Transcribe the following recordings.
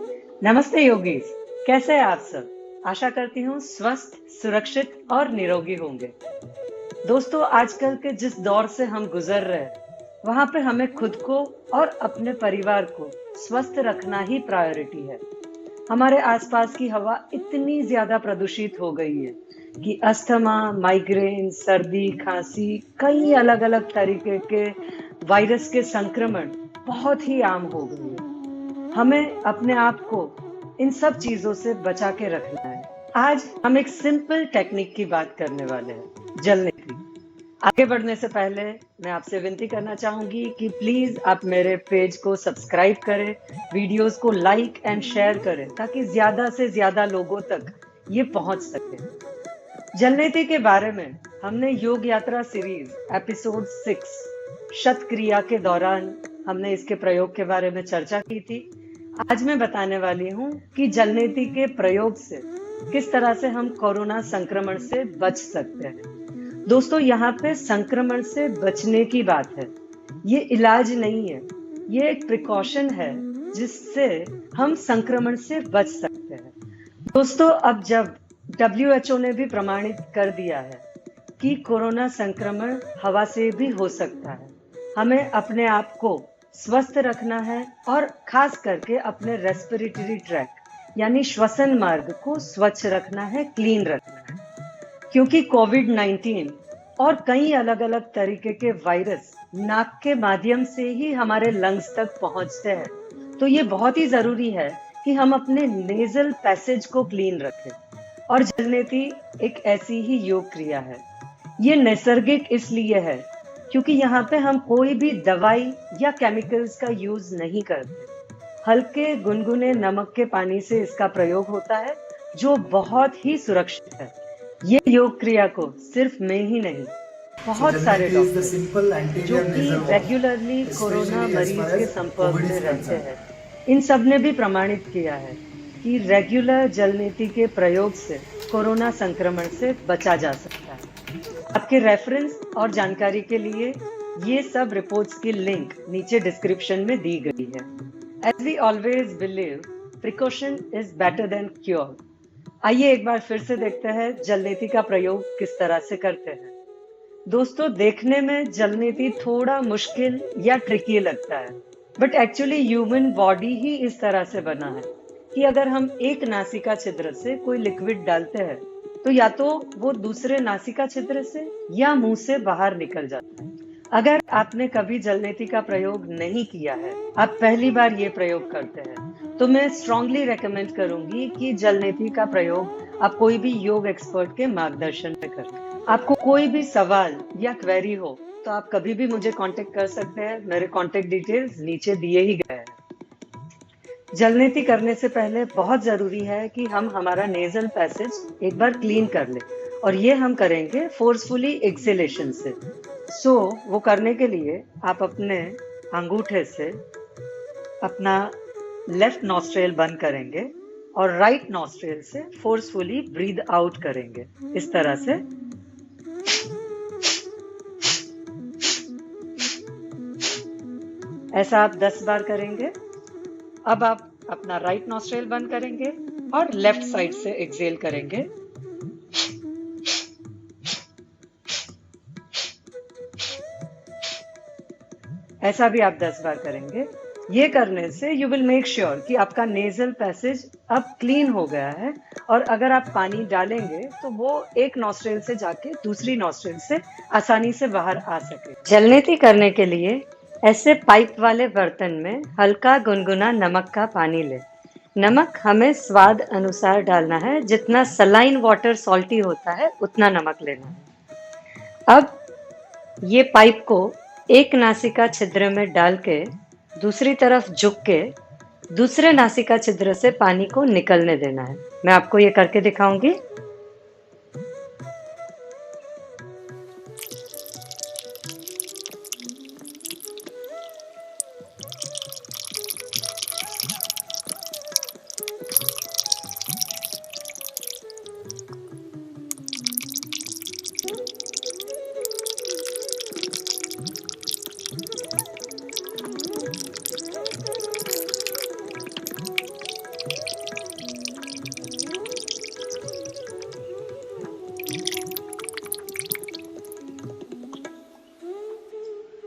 नमस्ते योगीज। कैसे हैं आप सब? आशा करती हूँ स्वस्थ, सुरक्षित और निरोगी होंगे। दोस्तों, आजकल के जिस दौर से हम गुजर रहे हैं, वहां पे हमें खुद को और अपने परिवार को स्वस्थ रखना ही प्रायोरिटी है। हमारे आसपास की हवा इतनी ज्यादा प्रदूषित हो गई है कि अस्थमा, माइग्रेन, सर्दी, खांसी, कई अलग अलग तरीके के वायरस के संक्रमण बहुत ही आम हो गई है। हमें अपने आप को इन सब चीजों से बचा के रखना है। आज हम एक सिंपल टेक्निक की बात करने वाले हैं, जलने की। आगे बढ़ने से पहले मैं आपसे विनती करना चाहूंगी कि प्लीज आप मेरे पेज को सब्सक्राइब करें, वीडियोस को लाइक एंड शेयर करें ताकि ज्यादा से ज्यादा लोगों तक ये पहुंच सके। जलनेति के बारे में हमने योग यात्रा सीरीज एपिसोड 6 शत क्रिया के दौरान हमने इसके प्रयोग के बारे में चर्चा की थी। आज मैं बताने वाली हूँ कि जलनेति के प्रयोग से किस तरह से हम कोरोना संक्रमण से बच सकते हैं। दोस्तों, यहाँ पे संक्रमण से बचने की बात है, ये इलाज नहीं है। ये एक प्रिकॉशन है जिससे हम संक्रमण से बच सकते हैं। दोस्तों, अब जब WHO ने भी प्रमाणित कर दिया है कि कोरोना संक्रमण हवा से भी हो सकता है, हमें अपने आप को स्वस्थ रखना है और खास करके अपने रेस्पिरेटरी ट्रैक यानी श्वसन मार्ग को स्वच्छ रखना है, क्लीन रखना है। क्योंकि कोविड-19 और कई अलग अलग तरीके के वायरस नाक के माध्यम से ही हमारे लंग्स तक पहुंचते हैं, तो ये बहुत ही जरूरी है कि हम अपने नेजल पैसेज को क्लीन रखें। और जलनेति एक ऐसी ही योग क्रिया है। ये नैसर्गिक इसलिए है क्योंकि यहाँ पे हम कोई भी दवाई या केमिकल्स का यूज नहीं करते। हल्के गुनगुने नमक के पानी से इसका प्रयोग होता है, जो बहुत ही सुरक्षित है। ये योग क्रिया को सिर्फ मैं ही नहीं, बहुत सारे डॉक्टर जो कि रेगुलरली कोरोना मरीज के संपर्क में रहते हैं, इन सब ने भी प्रमाणित किया है कि रेगुलर जलनेति के प्रयोग से कोरोना संक्रमण से बचा जा सकता है। आपके रेफरेंस और जानकारी के लिए ये सब रिपोर्ट्स की लिंक नीचे डिस्क्रिप्शन में दी गई है। As we always believe, precaution is better than cure. आइए एक बार फिर से देखते हैं जलनेति का प्रयोग किस तरह से करते हैं। दोस्तों, देखने में जलनेति थोड़ा मुश्किल या ट्रिकी लगता है, बट एक्चुअली ह्यूमन बॉडी ही इस तरह से बना है कि अगर हम एक नासिका छिद्र से कोई लिक्विड डालते हैं तो या तो वो दूसरे नासिका छिद्र से या मुंह से बाहर निकल जाता है। अगर आपने कभी जलनेति का प्रयोग नहीं किया है, आप पहली बार ये प्रयोग करते हैं, तो मैं स्ट्रांगली रेकमेंड करूंगी कि जलनेति का प्रयोग आप कोई भी योग एक्सपर्ट के मार्गदर्शन में करें। आपको कोई भी सवाल या क्वेरी हो तो आप कभी भी मुझे कांटेक्ट कर सकते हैं। मेरे कांटेक्ट डिटेल्स नीचे दिए ही गए हैं। जलनेति करने से पहले बहुत जरूरी है कि हम हमारा नेजल पैसेज एक बार क्लीन कर लें, और ये हम करेंगे फोर्सफुली एक्सेलेशन से। वो करने के लिए आप अपने अंगूठे से अपना लेफ्ट नॉस्ट्रेल बंद करेंगे और राइट नॉस्ट्रेल से फोर्सफुली ब्रीद आउट करेंगे, इस तरह से। ऐसा आप 10 बार करेंगे। अब आप अपना राइट नॉस्ट्रेल बंद करेंगे और लेफ्ट साइड से एक्सहेल करेंगे। ऐसा भी आप 10 बार करेंगे। ये करने से यू विल मेक श्योर कि आपका नेजल पैसेज अब क्लीन हो गया है, और अगर आप पानी डालेंगे तो वो एक नॉस्ट्रेल से जाके दूसरी नॉस्ट्रेल से आसानी से बाहर आ सके। जलनेति करने के लिए ऐसे पाइप वाले बर्तन में हल्का गुनगुना नमक का पानी लें। नमक हमें स्वाद अनुसार डालना है, जितना सलाइन वाटर सॉल्टी होता है उतना नमक लेना है। अब ये पाइप को एक नासिका छिद्र में डाल के दूसरी तरफ झुक के दूसरे नासिका छिद्र से पानी को निकलने देना है। मैं आपको ये करके दिखाऊंगी।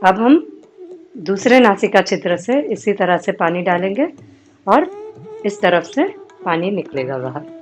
अब हम दूसरे नासिका छिद्र से इसी तरह से पानी डालेंगे और इस तरफ से पानी निकलेगा बाहर।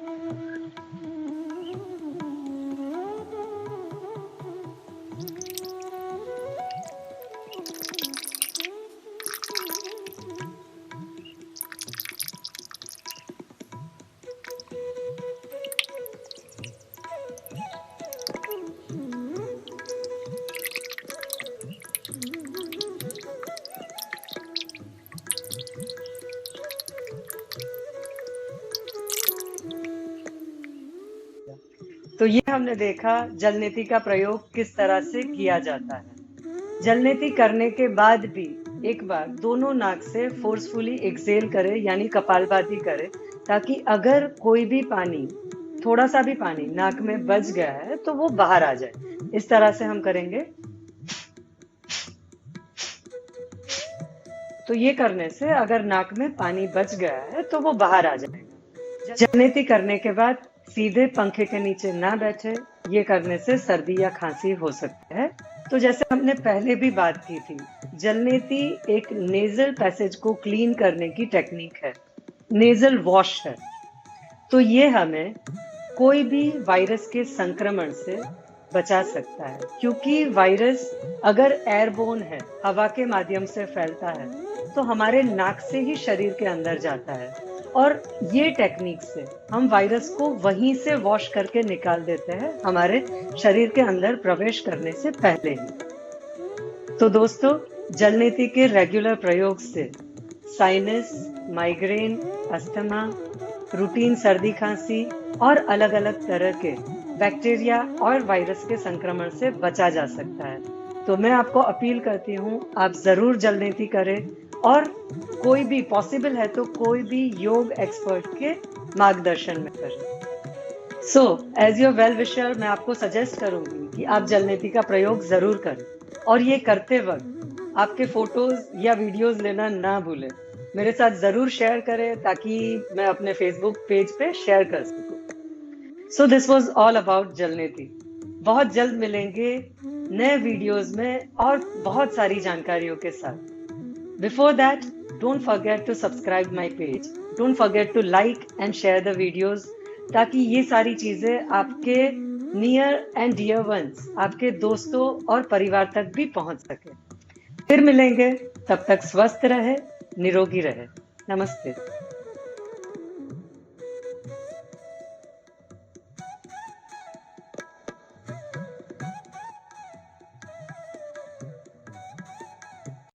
तो ये हमने देखा जल नीति का प्रयोग किस तरह से किया जाता है। जल नीति करने के बाद भी एक बार दोनों नाक से फोर्सफुली एक्सेल करें, यानी कपालभाति करें, ताकि अगर कोई भी पानी, थोड़ा सा भी पानी नाक में बच गया है तो वो बाहर आ जाए। इस तरह से हम करेंगे। तो ये करने से अगर नाक में पानी बच गया है तो वो बाहर आ जाएगा। जल नीति करने के बाद सीधे पंखे के नीचे ना बैठे, ये करने से सर्दी या खांसी हो सकती है। तो जैसे हमने पहले भी बात की थी, जल नीति एक नेजल पैसेज को क्लीन करने की टेक्निक है, नेजल वॉश है। तो ये हमें कोई भी वायरस के संक्रमण से बचा सकता है, क्योंकि वायरस अगर एयरबोर्न है, हवा के माध्यम से फैलता है, तो हमारे नाक से ही शरीर के अंदर जाता है और ये टेक्निक से हम वायरस को वहीं से वॉश करके निकाल देते हैं, हमारे शरीर के अंदर प्रवेश करने से पहले ही। तो दोस्तों, जल नीति के रेगुलर प्रयोग से साइनस, माइग्रेन, अस्थमा, रूटीन सर्दी खांसी और अलग अलग तरह के बैक्टीरिया और वायरस के संक्रमण से बचा जा सकता है। तो मैं आपको अपील करती हूँ, आप जरूर जल नीति करें और कोई भी पॉसिबल है तो कोई भी योग एक्सपर्ट के मार्गदर्शन में करें। So as your well wisher, मैं आपको सजेस्ट करूंगी कि आप जल नीति का प्रयोग जरूर करें और ये करते वक्त आपके फोटोज या वीडियोस लेना ना भूलें। मेरे साथ जरूर शेयर करें ताकि मैं अपने फेसबुक पेज पे शेयर कर सकूं। So this was all about जल नीति। बहुत जल्द मिलेंगे नए वीडियोस में और बहुत सारी जानकारियों के साथ। Before that, don't forget to subscribe my page. Don't forget to like and share the videos ताकि ये सारी चीजें आपके near and dear ones, आपके दोस्तों और परिवार तक भी पहुंच सके। फिर मिलेंगे, तब तक स्वस्थ रहे, निरोगी रहे। नमस्ते।